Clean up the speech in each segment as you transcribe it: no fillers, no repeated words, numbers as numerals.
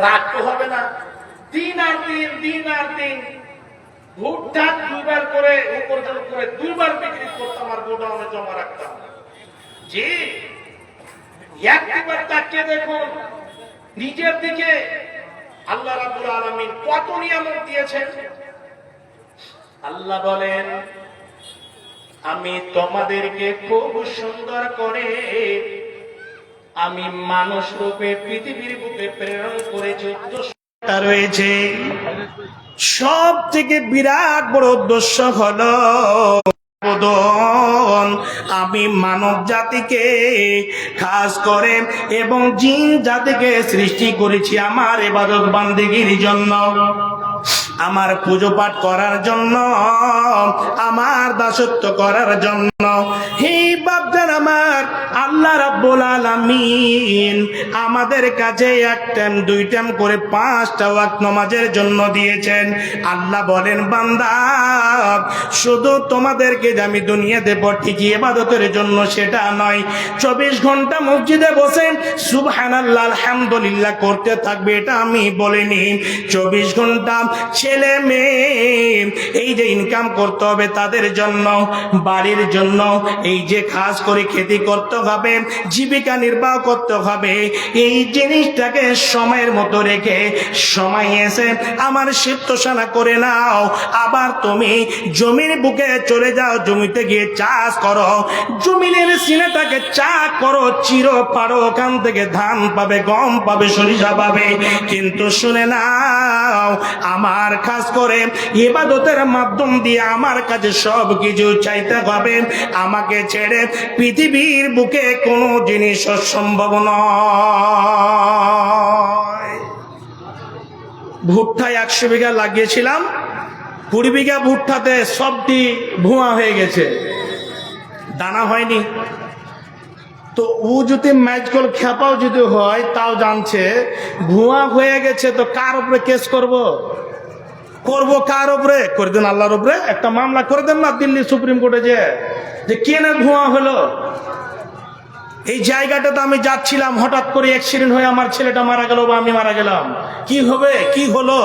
রাগ তো হবে না। দিন আর দিন ভুট্টা দুইবার করে উপার্জন করে দুইবার বিক্রি করতাম আর গোডাউনে জমা রাখতাম। জি, একবার তাকিয়ে দেখুন নিজের দিকে। আল্লাহ রাব্বুল আলামিন কত নিয়ামত দিয়েছেন। আল্লাহ বলেন, আমি তোমাদেরকে খুব সুন্দর করে আমি মানুষ রূপে পৃথিবীর বুকে প্রেরণ করেছি। উদ্দেশ্যটা রয়েছে, সব থেকে বিরাট বড় উদ্দেশ্য হলো আমি মানব জাতিকে খাস করে এবং জিন জাতিকে সৃষ্টি করেছি আমার ইবাদত বান্দেগীর জন্য, আমার পুজো পাঠ করার জন্য, আমার দাসত্ব করার জন্য। হে বাপজান আমার, আল্লাহ রাব্বুল আলামিন আমাদের কাছে এক টাইম দুই টাইম করে 5টা ওয়াক্ত নামাজের জন্য দিয়েছেন। আল্লাহ বলেন, বান্দা শুধু তোমাদেরকে যে আমি দুনিয়াতে ঠিকই ইবাদতের জন্য সেটা নয়, 24 ঘন্টা মসজিদে বসে সুবহানাল্লাহ আলহামদুলিল্লাহ করতে থাকবে এটা আমি বলিনি। 24 ঘন্টা ছেলে মেয়ে এই যে ইনকাম করতে হবে তাদের জন্য, বাড়ির জন্য এই যে খাস করে খেতি করতে হবে, জীবিকা নির্বাহ করতে হবে, এই জিনিসটাকে সময়ের মতো রেখে সময় এসে আমার সিদ্ধসানা করে নাও। আবার তুমি জমির বুকে চলে যাও, জমিতে গিয়ে চাষ করো, জমিনের সিনাটাকে চা করো, চিরো পারো, ওখান থেকে ধান পাবে, গম পাবে, সরিষা পাবে। কিন্তু শুনে নাও, আমার খাস করে ইবাদতের মাধ্যম দিয়ে আমার কাছে সব কিছু চাইতে হবে। আমাকে ছেড়ে পৃথিবীর বুকে কোনো জিনিস সম্ভব নয়। ভুট্টা 100 বিঘা লাগিয়েছিলাম, 20 বিঘা ভুট্টাতে সবটি ভুয়া হয়ে গেছে, দানা হয়নি। তো ও যদি ম্যাজকল খেপাও যদি হয় তাও জানছে ভুয়া হয়ে গেছে, তো কার উপরে কেস করব কার উপরে? করে দেন আল্লাহর উপরে একটা মামলা করে দেন না দিল্লি সুপ্রিম কোর্টে, যে কেন ভুয়া হলো। এই জায়গাটাতে আমি যাচ্ছিলাম, হঠাৎ করে অ্যাক্সিডেন্ট হয়ে আমার ছেলেটা মারা গেল বা আমি মারা গেলাম, কি হবে, কি হলো?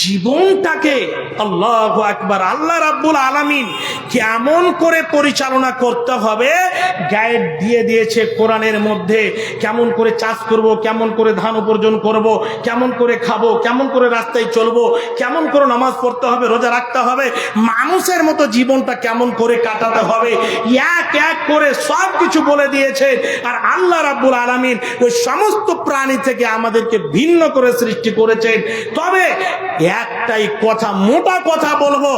জীবনটাকে আল্লাহু আকবার, আল্লাহ রাব্বুল আলামিন কেমন করে পরিচালনা করতে হবে গাইড দিয়ে দিয়েছে কোরআনের মধ্যে। কেমন করে চাষ করব, কেমন করে ধান উপার্জন করব, কেমন করে খাবো, কেমন করে রাস্তায় চলবো, কেমন করে নামাজ পড়তে হবে, রোজা রাখতে হবে, মানুষের মতো জীবনটা কেমন করে কাটাতে হবে, এক এক করে সব কিছু বলে দিয়েছে। আর আল্লাহ রাব্বুল আলামিন ওই সমস্ত প্রাণী থেকে আমাদেরকে ভিন্ন করে সৃষ্টি করেছেন। তবে একটাই কথা, মোটা কথা বলবো,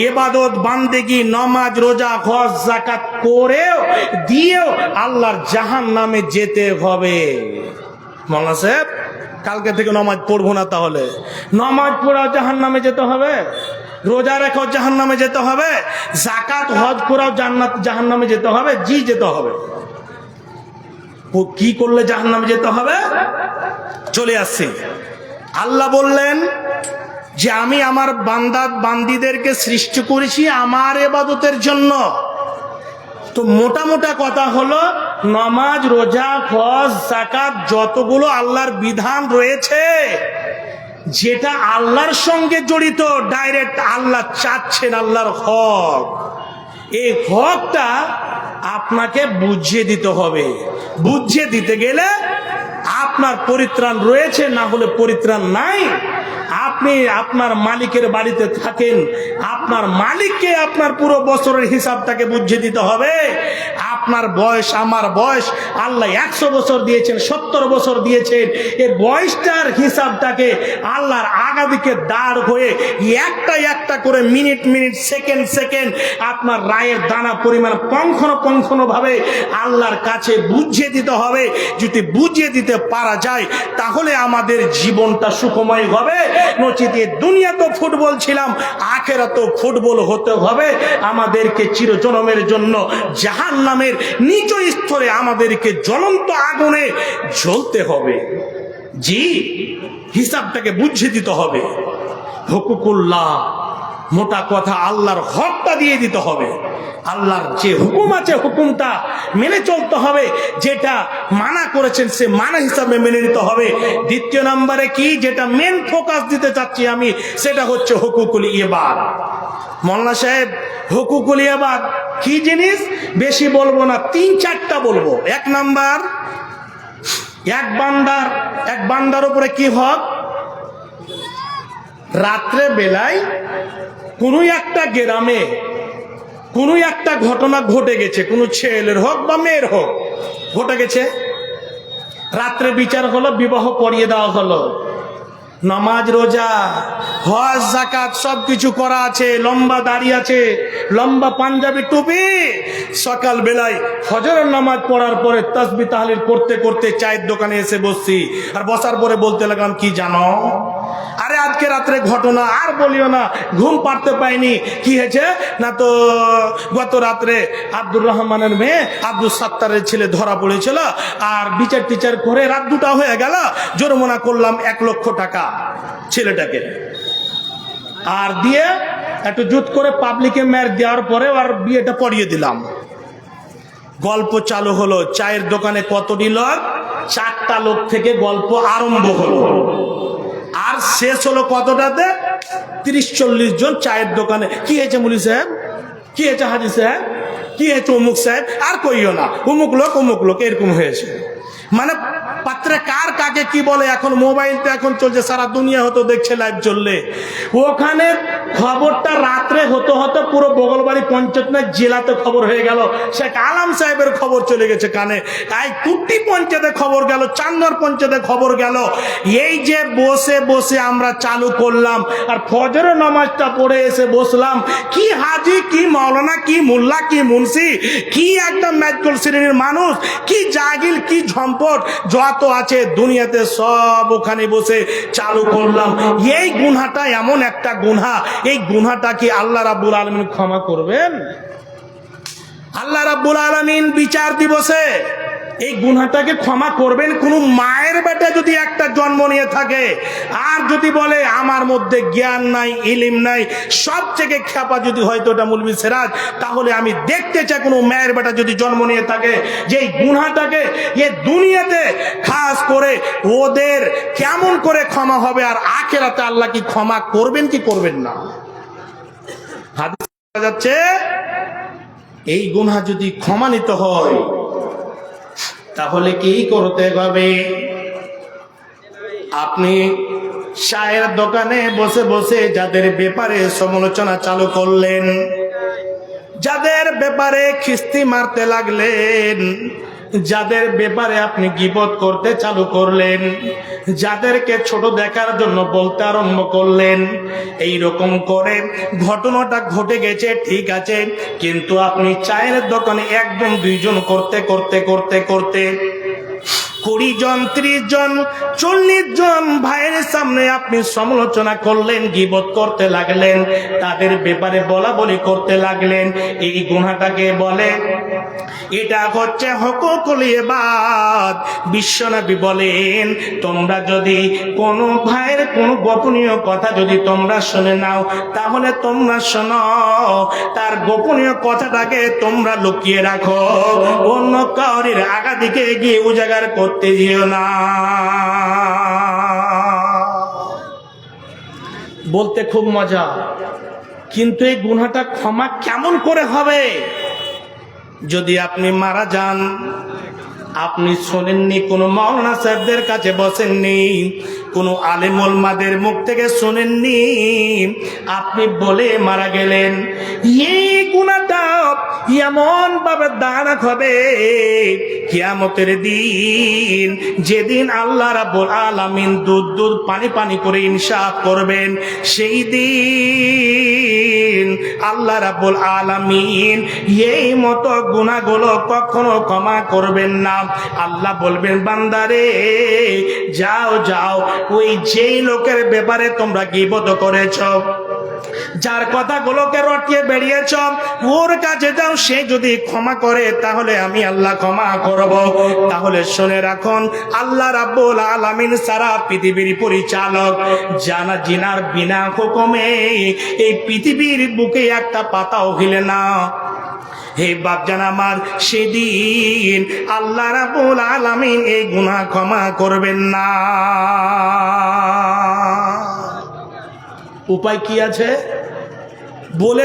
ইবাদত বান্দেগি নামাজ রোজা হজ যাকাত করেও দিয়েও আল্লাহর জাহান্নামে যেতে হবে। মাওলানা সাহেব কালকে থেকে নামাজ পড়বো না, তাহলে নামাজ পড়াও জাহান্নামে যেতে হবে, রোজা রেখাও জাহান্নামে যেতে হবে, যাকাত হজ করাও জাহান্নামে যেতে হবে। জি যেতে হবে। ও কি করলে জাহান্নামে যেতে হবে? চলে আসছে। আল্লাহ বললেন যে আমি আমার বান্দীদেরকে সৃষ্টি করেছি আমার ইবাদতের জন্য। তো মোটা মোটা কথা হলো, নামাজ রোজা হজ যাকাত যতগুলো আল্লাহর বিধান রয়েছে, যেটা আল্লাহর সঙ্গে জড়িত, ডাইরেক্ট আল্লাহ চাচ্ছেন, আল্লাহর হক, এই হকটা আপনাকে বুঝিয়ে দিতে হবে। বুঝিয়ে দিতে গেলে আপনার পরিত্রাণ রয়েছে, না হলে পরিত্রাণ নাই। আপনি আপনার মালিকের বাড়িতে থাকেন, আপনার মালিককে আপনার পুরো বছরের হিসাবটাকে বুঝিয়ে দিতে হবে। আপনার বয়স, আমার বয়স, আল্লাহ 100 বছর দিয়েছেন, 70 বছর দিয়েছেন, এই বয়সটার হিসাবটাকে আল্লাহর আগাদিকে দাঁড় হয়ে একটা একটা করে মিনিট মিনিট সেকেন্ড সেকেন্ড আপনার রায়ের দানা পরিমাণ পঙ্খন ভাবে আল্লাহর কাছে বুঝিয়ে দিতে হবে। যদি বুঝিয়ে দিতে পারা যায় তাহলে আমাদের জীবনটা সুখময় হবে। নচিত দুনিয়া তো ফুটবল ছিলাম, আখেরাতেও ফুটবল হতে হবে। আমাদেরকে চিরজনমের জন্য জাহান্নামের নিচ স্তরে আমাদেরকে জ্বলন্ত আগুনে জ্বলতে হবে। জি, হিসাবটাকে বুঝিয়ে দিতে হবে। হুকুকুল্লাহ, মোটা কথা আল্লাহর হকটা দিয়ে দিতে হবে। আল্লাহর যে হুকুম আছে হুকুমটা মেনে চলতে হবে, যেটা মানা করেছেন সে মানা হিসাবে মেনে নিতে হবে। দ্বিতীয় নম্বরে কি যেটা মেন ফোকাস দিতে চাচ্ছি আমি, সেটা হচ্ছে হুকুকুল ইবাদ। মোল্লা সাহেব, হুকুকুল ইবাদ কি জিনিস বেশি বলবো না, 3-4টা বলবো। এক নাম্বার, এক বান্দার উপরে কি হক, রাত্রে বেলায় কোনো একটা গ্রামে কোনো একটা ঘটনা ঘটে গেছে, কোনো ছেলের হোক বা মেয়ের হোক ঘটে গেছে, রাত্রে বিচার হলো, বিবাহ পড়িয়ে দেওয়া হলো, নামাজ রোজা হজ যাকাত সবকিছু করা আছে, লম্বা দাড়ি আছে, লম্বা পাঞ্জাবি টুপি, সকাল বেলায় ফজরের নামাজ পড়ার পরে তাসবিহ তাহলিল করতে করতে চায়ের দোকানে এসে বসছি, আর বসার পরে বলতে লাগলাম কি জানো, আরে আজকে রাত্রে ঘটনা আর বলিও না, ঘুম পাড়তে পাইনি। কি হয়েছে না, তো গত রাত্রে আব্দুর রহমানের মেয়ে আব্দুল সাত্তারের ছেলে ধরা পড়েছিল, আর বিচার টিচার করে রাত 2টা হয়ে গেল, জরিমানা করলাম 1 লক্ষ টাকা ছেলেটাকে, আর দিয়ে একটু জুত করে পাবলিকে মেরে দেওয়ার পরে আর বিয়েটা পড়িয়ে দিলাম। গল্প চালু হলো, চায়ের দোকানে কতটি লোক, 4টা লোক থেকে গল্প আরম্ভ হলো, আর শেষ হলো কতটাতে, 30-40 জন চায়ের দোকানে। কি হয়েছে মুলি সাহেব, কি হয়েছে হাজি সাহেব, কি হয়েছে অমুক সাহেব, আর কইও না অমুক লোক এরকম হয়েছে। মানে পাত্রে কার কাকে কি বলে, এখন মোবাইল তো এখন চলছে, সারা দুনিয়া হতো দেখছে লাইভ চললে। ওখানে খবরটা রাত্রে হতে হতে পুরো বগলবাড়ি পঞ্চায়েত না জেলাতে খবর হয়ে গেল, শেখ আলম সাহেবের খবর চলে গেছে কানে, তাই কুটি পঞ্চায়েতে খবর গেল, চান্নর পঞ্চায়েতে খবর গেল। এই যে বসে বসে আমরা চালু করলাম, আর ফজরের নামাজটা পড়ে এসে বসলাম, কি হাজি, কি মাওলানা, কি মোল্লা, কি মুন্সি, কি একদম ম্যাজকুল শ্রেণীর মানুষ, কি জাহিল, কি ঝম্পট যত আছে দুনিয়াতে সব ওখানে বসে চালু করলাম। এই গুনাহটা এমন একটা গুনাহ, এই গুনাহটা কি আল্লাহ রাব্বুল আলামিন ক্ষমা করবেন? আল্লাহ রাব্বুল আলামিন বিচার দিবসে এই গুনাহটাকে ক্ষমা করবেন? কোন মায়ের বেটা যদি একটা জন্ম নিয়ে থাকে আর যদি বলে আমার মধ্যে জ্ঞান নাই, ইলম নাই, সব থেকে খ্যাপা যদি হয়তো ওটা মৌলভী সিরাজ, তাহলে আমি দেখতে চাই কোন মায়ের বেটা যদি জন্ম নিয়ে থাকে যে এই গুনাহটাকে এ দুনিয়াতে খাস করে ওদের কেমন করে ক্ষমা হবে, আর আখিরাতে আল্লাহ কি ক্ষমা করবেন কি করবেন না? হাদিস যাচ্ছে এই গুনাহ যদি ক্ষমা নিতে হয় তাহলে কি করতে হবে? আপনি চায়ের দোকানে বসে বসে যাদের ব্যাপারে সমালোচনা চালু করলেন, যাদের ব্যাপারে খিস্তি মারতে লাগলেন, যাদের ব্যাপারে আপনি গীবত করতে চালু করলেন, যাদেরকে ছোট দেখার জন্য বলতে আরম্ভ করলেন, এই রকম করে ঘটনাটা ঘটে গেছে ঠিক আছে, কিন্তু আপনি চায়ের দোকানে 1-2 জন করতে করতে করতে করতে 20 জন, 30 জন, 40 জন ভাইয়ের সামনে আপনি সমালোচনা করলেন, গীবত করতে লাগলেন, তাদের ব্যাপারে বলা বলি করতে লাগলেন। এই গুনাহটাকে বলে, এটা হচ্ছে হুকুকুল ইবাদ। বিশ্বনবী বলেন, তোমরা যদি কোনো ভাইয়ের কোনো গোপনীয় কথা যদি তোমরা শুনে নাও, তাহলে তোমরা শোনো, তার গোপনীয় কথাটাকে তোমরা লুকিয়ে রাখো, অন্য কাউরির আগা দিকে গিয়ে উজাগার করতে যেও না। বলতে খুব মজা, কিন্তু এই গুনাহটা ক্ষমা কেমন করে হবে? যদি আপনি মারা যান, আপনি শোনেননি, কোনো মাওলানা সাহেবদের কাছে বসেননি, কোনো আলেম ওলামাদের মুখ থেকে শোনেননি, আপনি বলে মারা গেলেন, এই গুনাহটা এমন ভাবে দাঁড়াক হবে কিয়ামতের দিন, যেদিন আল্লাহ রাব্বুল আলামিন দুধ দুধ পানি পানি করে ইনসাফ করবেন, সেই দিন আল্লাহ রাব্বুল আলামিন এই মতো গুনাহগুলো কখনো ক্ষমা করবেন না। আল্লাহ বলবেন, বান্দারে যাও যাও, ওই যেই লোকের ব্যাপারে তোমরা গীবত করেছ, যার কথাগুলোকে রটিয়ে বেরিয়েছ, ওর কাছে যাও, সে যদি ক্ষমা করে তাহলে আমি আল্লাহ ক্ষমা করব। তাহলে শুনে রাখুন, আল্লাহ রাব্বুল আলামিন সারা পৃথিবীর পরিচালক, জানা জিনার বিনা হুকুমে এই পৃথিবীর বুকে একটা পাতাও হিলে না। হে বাপজান আমার, সেদিন আল্লাহ রাব্বুল আলামিন এই গুনাহ ক্ষমা করবেন না। উপায় কি আছে বলে